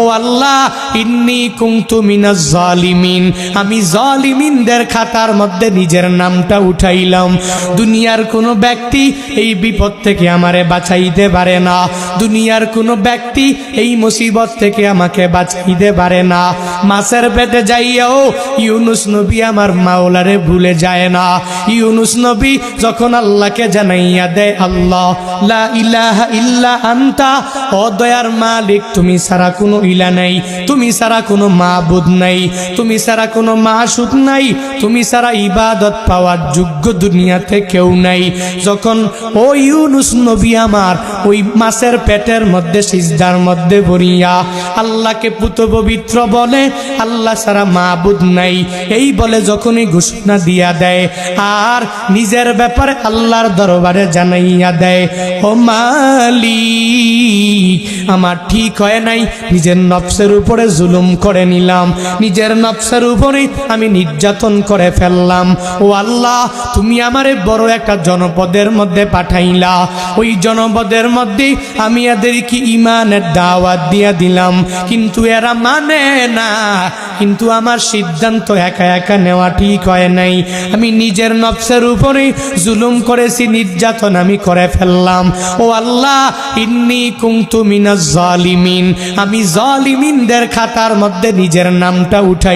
ও আল্লাহ, ইন্নী কুনতু মিনাজ জালিমিন, আমি জালিমিনদের খাতার মধ্যে নিজের নামটা উঠাইলাম। দুনিয়ার কোনো ব্যক্তি এই বিপদ থেকে আমারে বাঁচাইতে পারে না, দুনিয়ার কোনো ব্যক্তি এই মুসিবত থেকে আমাকে বাঁচাইতে পারে না। মাছের পেটে যাইয়াও ইউনুস নবী আমার মাওলারে ভুলে যায় না। ইউনুস নবী যখন আল্লাহকে জানাইয়া দেয়, আল্লাহ লা ইলাহা ইল্লা আনতা, ও দয়ার মালিক তুমি ছাড়া কোনো ইলা নাই, তুমি ছাড়া কোনো মাবুদ নাই, তুমি ছাড়া কোনো মাসুক নাই, তুমি ছাড়া ইবাদত পাওয়ার যোগ্য দুনিয়াতে কেউ নাই। যখন ও ইউনুস নবী আমার ওই মাছের পেটের মধ্যে সিজদার মধ্যে পড়িয়া আল্লাহকে পুত পবিত্র বলে, আল্লাহ ছাড়া মাবুদ নাই এই বলে যখনই ঘোষণা দিয়া দেয় আর নিজের ব্যাপারে আল্লাহর দরবারে জানাইয়া দেয়, ও মালিক আমার ঠিক হয় নাই, নিজের নফসের উপরে জুলুম করে নিলাম, নিজের নফসের উপরে আমি নির্যাতন করে ফেললাম। ও আল্লাহ, তুমি আমারে বড় একটা জনপদের মধ্যে পাঠাইলা, ওই জনপদের মধ্যে আমি এদেরকে ঈমানের দাওয়াত দিয়া দিলাম, কিন্তু এরা মানে না। কিন্তু আমার সিদ্ধান্ত একা একা নেওয়া ঠিক হয় নাই, আমি নিজের নফসের উপরে জুলুম করেছি, নির্যাতন আমি করে ফেললাম। ও আল্লাহ, ইন্নী কুনতু মিনাজ জালিমিন, আমি জালিমিনদের খাতার মধ্যে নিজের নামটা উঠাই